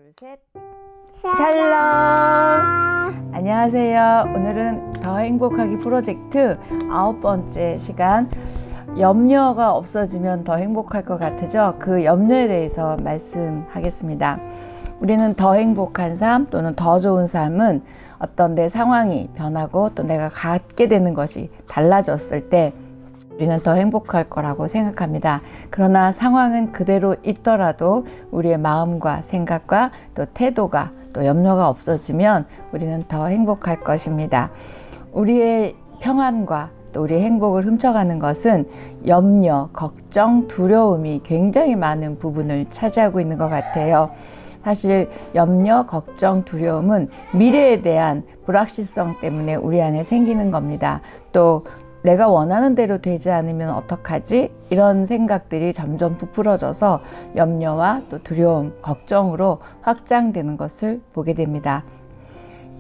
셋. 샬롬. 안녕하세요. 오늘은 더 행복하기 프로젝트 9번째 시간, 염려가 없어지면 더 행복할 것 같으죠? 그 염려에 대해서 말씀하겠습니다. 우리는 더 행복한 삶 또는 더 좋은 삶은 어떤 내 상황이 변하고 또 내가 갖게 되는 것이 달라졌을 때 우리는 더 행복할 거라고 생각합니다. 그러나 상황은 그대로 있더라도 우리의 마음과 생각과 또 태도가 또 염려가 없어지면 우리는 더 행복할 것입니다. 우리의 평안과 또 우리의 행복을 훔쳐가는 것은 염려, 걱정, 두려움이 굉장히 많은 부분을 차지하고 있는 것 같아요. 사실 염려, 걱정, 두려움은 미래에 대한 불확실성 때문에 우리 안에 생기는 겁니다. 또 내가 원하는 대로 되지 않으면 어떡하지? 이런 생각들이 점점 부풀어져서 염려와 또 두려움, 걱정으로 확장되는 것을 보게 됩니다.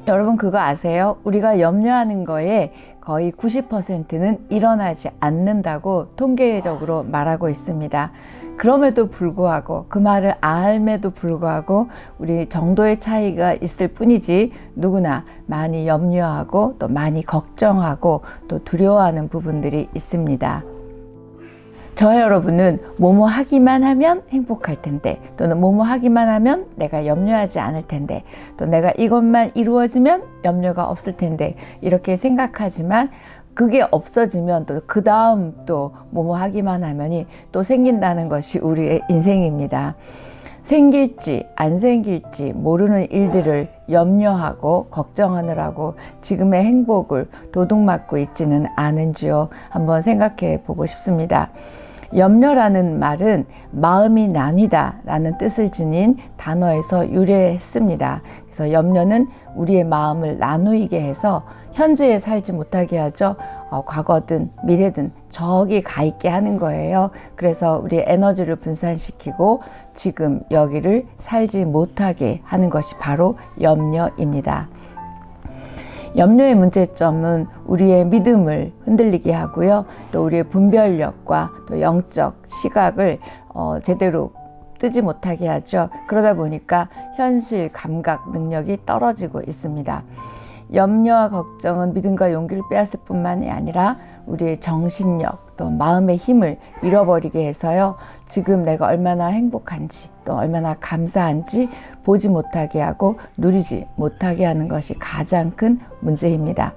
여러분 그거 아세요? 우리가 염려하는 거에 거의 90%는 일어나지 않는다고 통계적으로 말하고 있습니다. 그럼에도 불구하고, 그 말을 알매도 불구하고 우리 정도의 차이가 있을 뿐이지 누구나 많이 염려하고 또 많이 걱정하고 또 두려워하는 부분들이 있습니다. 저와 여러분은 뭐뭐 하기만 하면 행복할 텐데, 또는 뭐뭐 하기만 하면 내가 염려하지 않을 텐데, 또 내가 이것만 이루어지면 염려가 없을 텐데 이렇게 생각하지만 그게 없어지면 또 그 다음 또 뭐뭐 하기만 하면이 또 생긴다는 것이 우리의 인생입니다. 생길지 안 생길지 모르는 일들을 염려하고 걱정하느라고 지금의 행복을 도둑맞고 있지는 않은지요? 한번 생각해 보고 싶습니다. 염려라는 말은 마음이 나뉘다 라는 뜻을 지닌 단어에서 유래했습니다. 그래서 염려는 우리의 마음을 나누게 해서 현재에 살지 못하게 하죠. 과거든 미래든 저기 가 있게 하는 거예요. 그래서 우리의 에너지를 분산시키고 지금 여기를 살지 못하게 하는 것이 바로 염려입니다. 염려의 문제점은 우리의 믿음을 흔들리게 하고요. 또 우리의 분별력과 또 영적 시각을 제대로 뜨지 못하게 하죠. 그러다 보니까 현실 감각 능력이 떨어지고 있습니다. 염려와 걱정은 믿음과 용기를 빼앗을 뿐만이 아니라 우리의 정신력 또 마음의 힘을 잃어버리게 해서요, 지금 내가 얼마나 행복한지 또 얼마나 감사한지 보지 못하게 하고 누리지 못하게 하는 것이 가장 큰 문제입니다.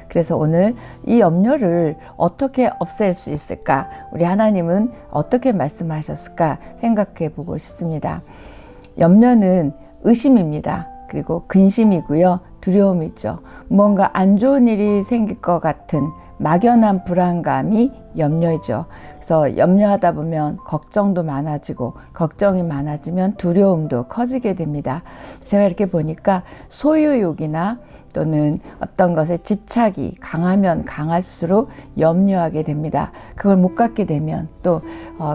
그래서 오늘 이 염려를 어떻게 없앨 수 있을까? 우리 하나님은 어떻게 말씀하셨을까 생각해 보고 싶습니다. 염려는 의심입니다. 그리고 근심이고요. 두려움이죠. 뭔가 안 좋은 일이 생길 것 같은 막연한 불안감이 염려이죠. 그래서 염려하다 보면 걱정도 많아지고, 걱정이 많아지면 두려움도 커지게 됩니다. 제가 이렇게 보니까 소유욕이나 또는 어떤 것에 집착이 강하면 강할수록 염려하게 됩니다. 그걸 못 갖게 되면 또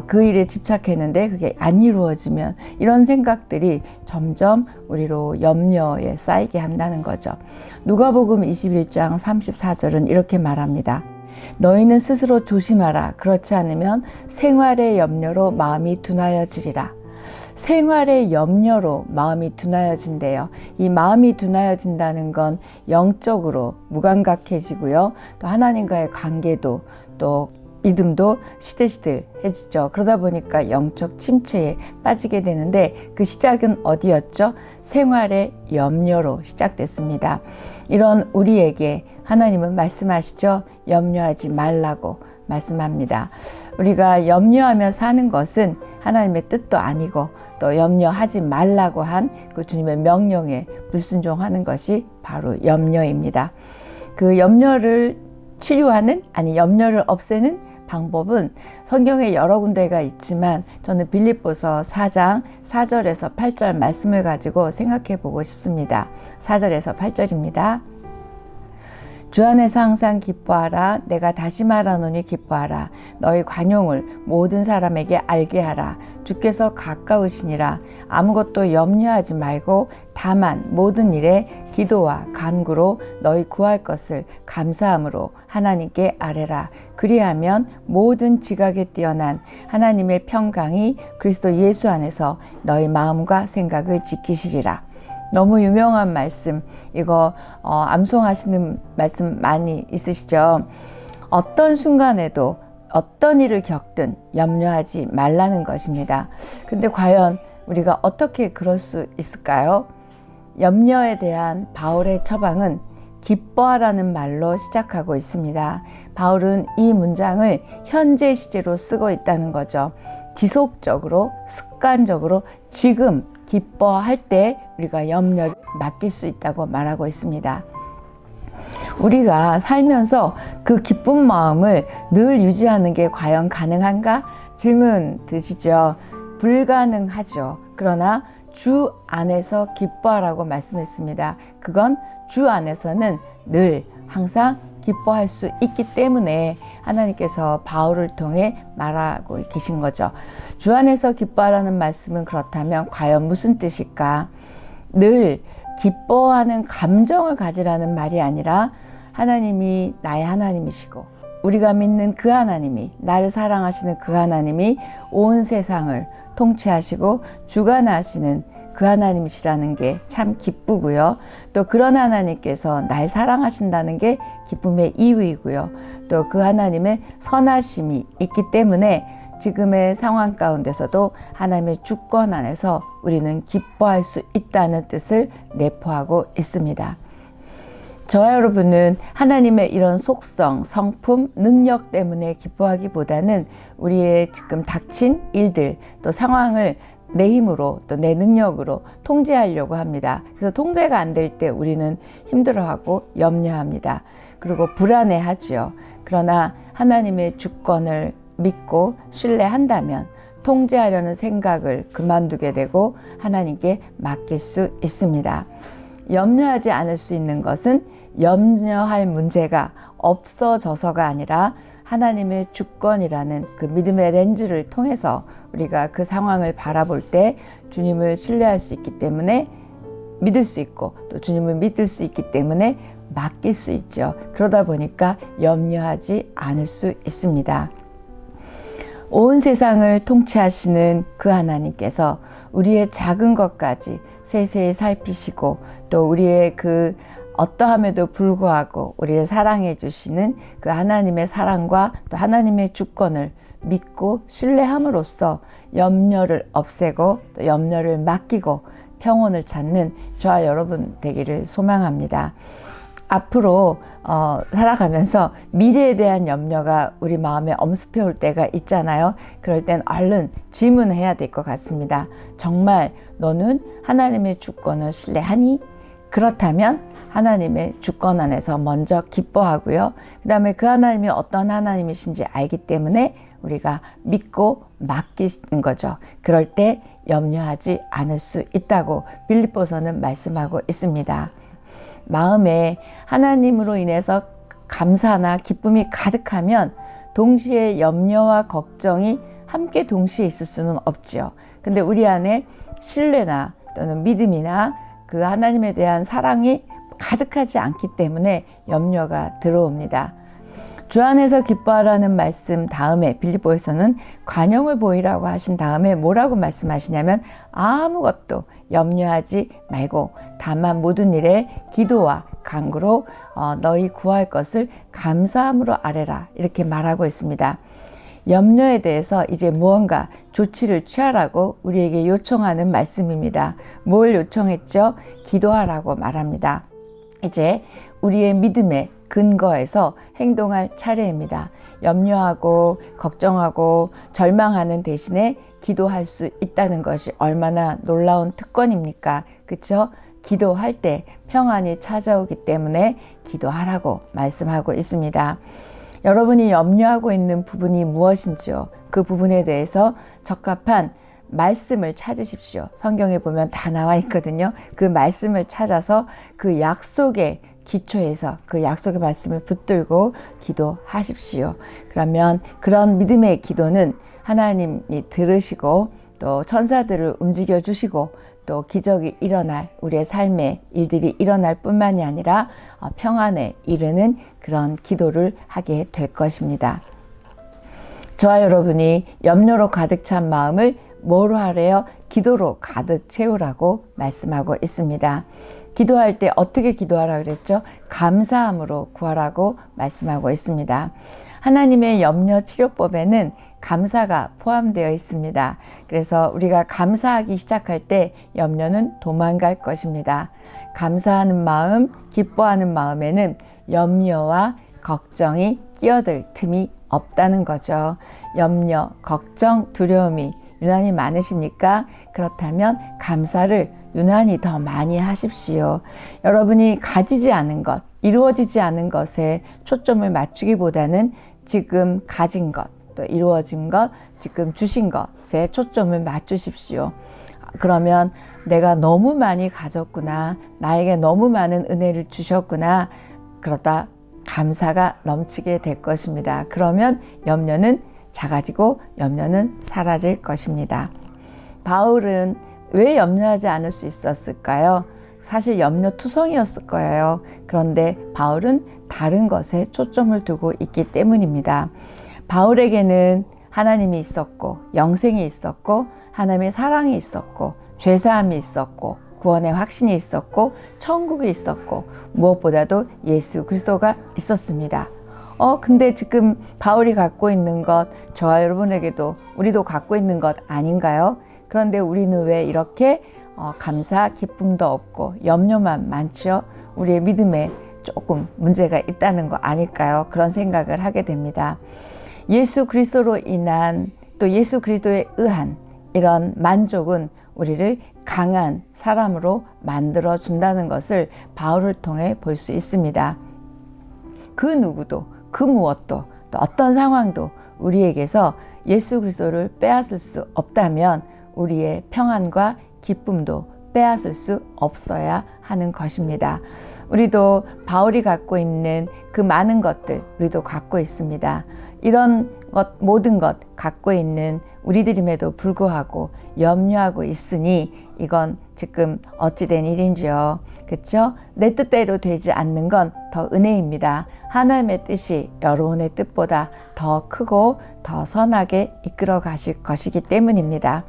그 일에 집착했는데 그게 안 이루어지면 이런 생각들이 점점 우리로 염려에 쌓이게 한다는 거죠. 누가복음 21장 34절은 이렇게 말합니다. 너희는 스스로 조심하라. 그렇지 않으면 생활의 염려로 마음이 둔하여지리라. 생활의 염려로 마음이 둔하여진대요. 이 마음이 둔하여진다는 건 영적으로 무감각해지고요. 또 하나님과의 관계도 또 믿음도 시들시들해지죠. 그러다 보니까 영적 침체에 빠지게 되는데 그 시작은 어디였죠? 생활의 염려로 시작됐습니다. 이런 우리에게 하나님은 말씀하시죠. 염려하지 말라고 말씀합니다. 우리가 염려하며 사는 것은 하나님의 뜻도 아니고 또 염려하지 말라고 한 그 주님의 명령에 불순종하는 것이 바로 염려입니다. 그 염려를 치유하는, 아니 염려를 없애는 방법은 성경에 여러 군데가 있지만 저는 빌립보서 4장 4절에서 8절 말씀을 가지고 생각해 보고 싶습니다. 4절에서 8절입니다. 주 안에서 항상 기뻐하라. 내가 다시 말하노니 기뻐하라. 너희 관용을 모든 사람에게 알게 하라. 주께서 가까우시니라. 아무것도 염려하지 말고 다만 모든 일에 기도와 간구로 너희 구할 것을 감사함으로 하나님께 아뢰라. 그리하면 모든 지각에 뛰어난 하나님의 평강이 그리스도 예수 안에서 너희 마음과 생각을 지키시리라. 너무 유명한 말씀, 이거 암송하시는 말씀 많이 있으시죠? 어떤 순간에도 어떤 일을 겪든 염려하지 말라는 것입니다. 근데 과연 우리가 어떻게 그럴 수 있을까요? 염려에 대한 바울의 처방은 기뻐하라는 말로 시작하고 있습니다. 바울은 이 문장을 현재 시제로 쓰고 있다는 거죠. 지속적으로, 습관적으로 지금 기뻐할 때 우리가 염려를 맡길 수 있다고 말하고 있습니다. 우리가 살면서 그 기쁜 마음을 늘 유지하는 게 과연 가능한가? 질문 드시죠? 불가능하죠. 그러나 주 안에서 기뻐하라고 말씀했습니다. 그건 주 안에서는 늘 항상 기뻐할 수 있기 때문에 하나님께서 바울을 통해 말하고 계신 거죠. 주 안에서 기뻐하라는 말씀은 그렇다면 과연 무슨 뜻일까? 늘 기뻐하는 감정을 가지라는 말이 아니라 하나님이 나의 하나님이시고 우리가 믿는 그 하나님이, 나를 사랑하시는 그 하나님이 온 세상을 통치하시고 주관하시는 그 하나님이시라는 게 참 기쁘고요. 또 그런 하나님께서 날 사랑하신다는 게 기쁨의 이유이고요. 또 그 하나님의 선하심이 있기 때문에 지금의 상황 가운데서도 하나님의 주권 안에서 우리는 기뻐할 수 있다는 뜻을 내포하고 있습니다. 저와 여러분은 하나님의 이런 속성, 성품, 능력 때문에 기뻐하기보다는 우리의 지금 닥친 일들, 또 상황을 내 힘으로 또 내 능력으로 통제하려고 합니다. 그래서 통제가 안 될 때 우리는 힘들어하고 염려합니다. 그리고 불안해하지요. 그러나 하나님의 주권을 믿고 신뢰한다면 통제하려는 생각을 그만두게 되고 하나님께 맡길 수 있습니다. 염려하지 않을 수 있는 것은 염려할 문제가 없어져서가 아니라 하나님의 주권이라는 그 믿음의 렌즈를 통해서 우리가 그 상황을 바라볼 때 주님을 신뢰할 수 있기 때문에 믿을 수 있고 또 주님을 믿을 수 있기 때문에 맡길 수 있죠. 그러다 보니까 염려하지 않을 수 있습니다. 온 세상을 통치하시는 그 하나님께서 우리의 작은 것까지 세세히 살피시고 또 우리의 그 어떠함에도 불구하고 우리를 사랑해 주시는 그 하나님의 사랑과 또 하나님의 주권을 믿고 신뢰함으로써 염려를 없애고 또 염려를 맡기고 평온을 찾는 저와 여러분 되기를 소망합니다. 앞으로 살아가면서 미래에 대한 염려가 우리 마음에 엄습해 올 때가 있잖아요. 그럴 땐 얼른 질문해야 될 것 같습니다. 정말 너는 하나님의 주권을 신뢰하니? 그렇다면 하나님의 주권 안에서 먼저 기뻐하고요. 그 다음에 그 하나님이 어떤 하나님이신지 알기 때문에 우리가 믿고 맡기는 거죠. 그럴 때 염려하지 않을 수 있다고 빌립보서는 말씀하고 있습니다. 마음에 하나님으로 인해서 감사나 기쁨이 가득하면 동시에 염려와 걱정이 함께 동시에 있을 수는 없죠. 근데 우리 안에 신뢰나 또는 믿음이나 그 하나님에 대한 사랑이 가득하지 않기 때문에 염려가 들어옵니다. 주 안에서 기뻐하라는 말씀 다음에 빌립보에서는 관용을 보이라고 하신 다음에 뭐라고 말씀하시냐면 아무것도 염려하지 말고 다만 모든 일에 기도와 간구로 너희 구할 것을 감사함으로 아뢰라 이렇게 말하고 있습니다. 염려에 대해서 이제 무언가 조치를 취하라고 우리에게 요청하는 말씀입니다. 뭘 요청했죠? 기도하라고 말합니다. 이제 우리의 믿음의 근거에서 행동할 차례입니다. 염려하고 걱정하고 절망하는 대신에 기도할 수 있다는 것이 얼마나 놀라운 특권입니까? 그렇죠? 기도할 때 평안이 찾아오기 때문에 기도하라고 말씀하고 있습니다. 여러분이 염려하고 있는 부분이 무엇인지요? 그 부분에 대해서 적합한 말씀을 찾으십시오. 성경에 보면 다 나와 있거든요. 그 말씀을 찾아서 그 약속의 기초에서 그 약속의 말씀을 붙들고 기도하십시오. 그러면 그런 믿음의 기도는 하나님이 들으시고 또 천사들을 움직여 주시고 또 기적이 일어날, 우리의 삶의 일들이 일어날 뿐만이 아니라 평안에 이르는 그런 기도를 하게 될 것입니다. 저와 여러분이 염려로 가득 찬 마음을 뭐로 하래요? 기도로 가득 채우라고 말씀하고 있습니다. 기도할 때 어떻게 기도하라 그랬죠? 감사함으로 구하라고 말씀하고 있습니다. 하나님의 염려 치료법에는 감사가 포함되어 있습니다. 그래서 우리가 감사하기 시작할 때 염려는 도망갈 것입니다. 감사하는 마음, 기뻐하는 마음에는 염려와 걱정이 끼어들 틈이 없다는 거죠. 염려, 걱정, 두려움이 유난히 많으십니까? 그렇다면 감사를 유난히 더 많이 하십시오. 여러분이 가지지 않은 것, 이루어지지 않은 것에 초점을 맞추기보다는 지금 가진 것, 또 이루어진 것, 지금 주신 것에 초점을 맞추십시오. 그러면 내가 너무 많이 가졌구나, 나에게 너무 많은 은혜를 주셨구나, 그러다 감사가 넘치게 될 것입니다. 그러면 염려는 작아지고 염려는 사라질 것입니다. 바울은 왜 염려하지 않을 수 있었을까요? 사실 염려투성이었을 거예요. 그런데 바울은 다른 것에 초점을 두고 있기 때문입니다. 바울에게는 하나님이 있었고, 영생이 있었고, 하나님의 사랑이 있었고, 죄사함이 있었고, 구원의 확신이 있었고, 천국이 있었고, 무엇보다도 예수 그리스도가 있었습니다. 근데 지금 바울이 갖고 있는 것, 저와 여러분에게도 우리도 갖고 있는 것 아닌가요? 그런데 우리는 왜 이렇게 감사, 기쁨도 없고 염려만 많죠? 우리의 믿음에 조금 문제가 있다는 거 아닐까요? 그런 생각을 하게 됩니다. 예수 그리스도로 인한, 또 예수 그리스도에 의한 이런 만족은 우리를 강한 사람으로 만들어 준다는 것을 바울을 통해 볼 수 있습니다. 그 누구도, 그 무엇도, 또 어떤 상황도 우리에게서 예수 그리스도를 빼앗을 수 없다면 우리의 평안과 기쁨도 빼앗을 수 없어야 하는 것입니다. 우리도 바울이 갖고 있는 그 많은 것들 우리도 갖고 있습니다. 이런 것, 모든 것 갖고 있는 우리들임에도 불구하고 염려하고 있으니 이건 지금 어찌된 일인지요. 그렇죠? 내 뜻대로 되지 않는 건 더 은혜입니다. 하나님의 뜻이 여러분의 뜻보다 더 크고 더 선하게 이끌어 가실 것이기 때문입니다.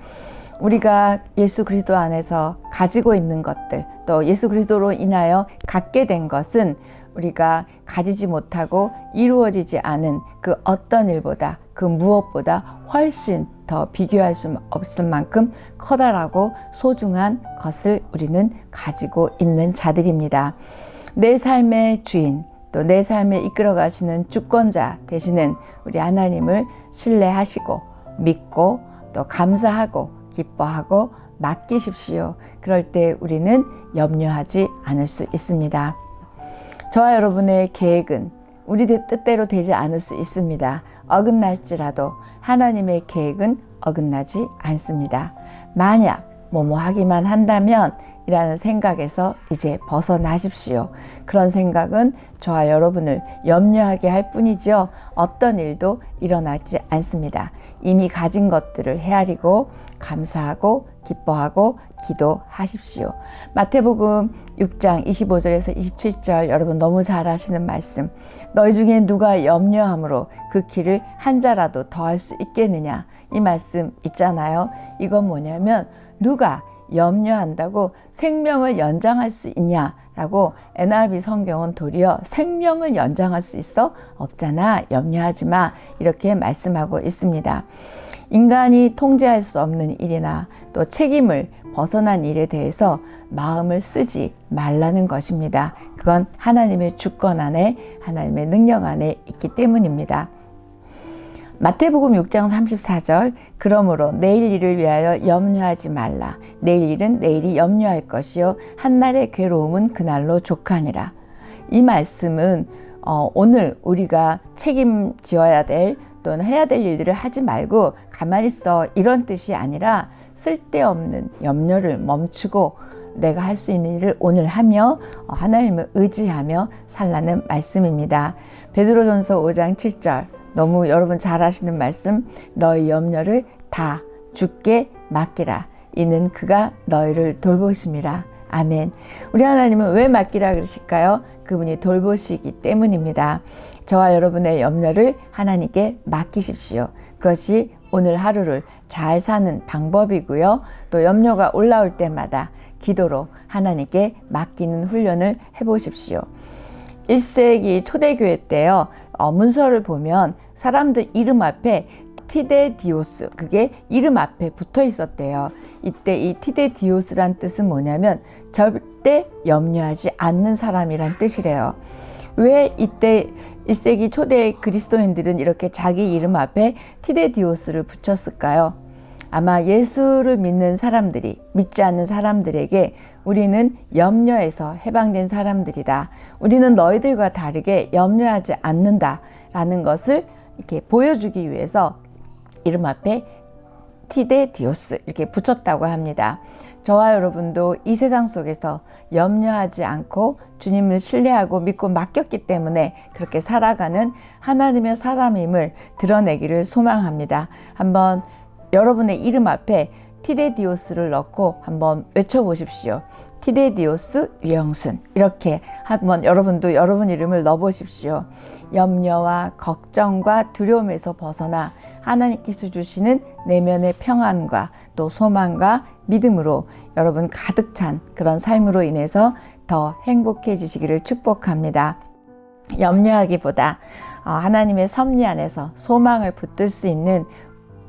우리가 예수 그리스도 안에서 가지고 있는 것들, 또 예수 그리스도로 인하여 갖게 된 것은 우리가 가지지 못하고 이루어지지 않은 그 어떤 일보다, 그 무엇보다 훨씬 더 비교할 수 없을 만큼 커다랗고 소중한 것을 우리는 가지고 있는 자들입니다. 내 삶의 주인, 또 내 삶을 이끌어 가시는 주권자 되시는 우리 하나님을 신뢰하시고 믿고 또 감사하고 기뻐하고 맡기십시오. 그럴 때 우리는 염려하지 않을 수 있습니다. 저와 여러분의 계획은 우리 뜻대로 되지 않을 수 있습니다. 어긋날지라도 하나님의 계획은 어긋나지 않습니다. 만약 뭐뭐 하기만 한다면 이라는 생각에서 이제 벗어나십시오. 그런 생각은 저와 여러분을 염려하게 할 뿐이죠. 어떤 일도 일어나지 않습니다. 이미 가진 것들을 헤아리고 감사하고 기뻐하고 기도하십시오. 마태복음 6장 25절에서 27절 여러분 너무 잘 아시는 말씀. 너희 중에 누가 염려함으로 그 길을 한 자라도 더할 수 있겠느냐. 이 말씀 있잖아요. 이건 뭐냐면 누가 염려한다고 생명을 연장할 수 있냐라고 NIV 성경은 도리어 생명을 연장할 수 있어? 없잖아. 염려하지 마. 이렇게 말씀하고 있습니다. 인간이 통제할 수 없는 일이나 또 책임을 벗어난 일에 대해서 마음을 쓰지 말라는 것입니다. 그건 하나님의 주권 안에, 하나님의 능력 안에 있기 때문입니다. 마태복음 6장 34절 그러므로 내일 일을 위하여 염려하지 말라. 내일 일은 내일이 염려할 것이요 한날의 괴로움은 그날로 족하니라. 이 말씀은 오늘 우리가 책임지어야 될 또는 해야 될 일들을 하지 말고 가만히 있어 이런 뜻이 아니라 쓸데없는 염려를 멈추고 내가 할 수 있는 일을 오늘 하며 하나님을 의지하며 살라는 말씀입니다. 베드로전서 5장 7절, 너무 여러분 잘 아시는 말씀, 너희 염려를 다 주께 맡기라. 이는 그가 너희를 돌보심이라. 아멘. 우리 하나님은 왜 맡기라 그러실까요? 그분이 돌보시기 때문입니다. 저와 여러분의 염려를 하나님께 맡기십시오. 그것이 오늘 하루를 잘 사는 방법이고요. 또 염려가 올라올 때마다 기도로 하나님께 맡기는 훈련을 해보십시오. 1세기 초대교회 때요, 문서를 보면 사람들 이름 앞에 티데디오스, 그게 이름 앞에 붙어 있었대요. 이때 이 티데디오스란 뜻은 뭐냐면 절대 염려하지 않는 사람이란 뜻이래요. 왜 이때 1세기 초대 그리스도인들은 이렇게 자기 이름 앞에 티데디오스를 붙였을까요? 아마 예수를 믿는 사람들이, 믿지 않는 사람들에게 우리는 염려에서 해방된 사람들이다, 우리는 너희들과 다르게 염려하지 않는다 라는 것을 이렇게 보여주기 위해서 이름 앞에 티데디오스 이렇게 붙였다고 합니다. 저와 여러분도 이 세상 속에서 염려하지 않고 주님을 신뢰하고 믿고 맡겼기 때문에 그렇게 살아가는 하나님의 사람임을 드러내기를 소망합니다. 한번 여러분의 이름 앞에 티데디오스를 넣고 한번 외쳐보십시오. 티데디오스 유영순, 이렇게 한번 여러분도 여러분 이름을 넣어보십시오. 염려와 걱정과 두려움에서 벗어나 하나님께서 주시는 내면의 평안과 또 소망과 믿음으로 여러분 가득 찬 그런 삶으로 인해서 더 행복해지시기를 축복합니다. 염려하기보다 하나님의 섭리 안에서 소망을 붙들 수 있는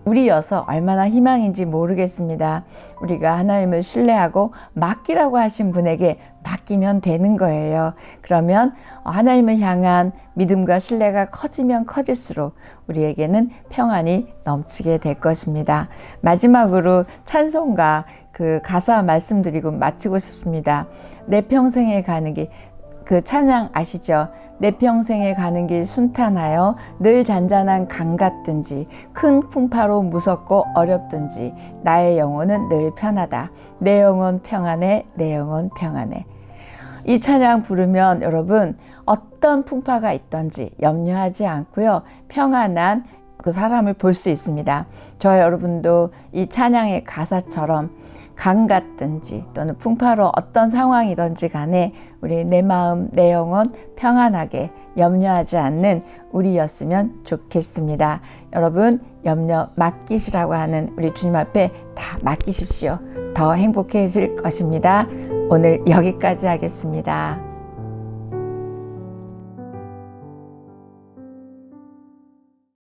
우리여서 얼마나 희망인지 모르겠습니다. 우리가 하나님을 신뢰하고 맡기라고 하신 분에게 맡기면 되는 거예요. 그러면 하나님을 향한 믿음과 신뢰가 커지면 커질수록 우리에게는 평안이 넘치게 될 것입니다. 마지막으로 찬송가 그 가사 말씀드리고 마치고 싶습니다. 내 평생에 가는 길, 그 찬양 아시죠? 내 평생에 가는 길 순탄하여 늘 잔잔한 강 같든지 큰 풍파로 무섭고 어렵든지 나의 영혼은 늘 편하다. 내 영혼 평안해, 내 영혼 평안해. 이 찬양 부르면 여러분 어떤 풍파가 있든지 염려하지 않고요, 평안한 그 사람을 볼 수 있습니다. 저 여러분도 이 찬양의 가사처럼 강 같든지 또는 풍파로 어떤 상황이든지 간에 우리 내 마음, 내 영혼 평안하게 염려하지 않는 우리였으면 좋겠습니다. 여러분 염려 맡기시라고 하는 우리 주님 앞에 다 맡기십시오. 더 행복해질 것입니다. 오늘 여기까지 하겠습니다.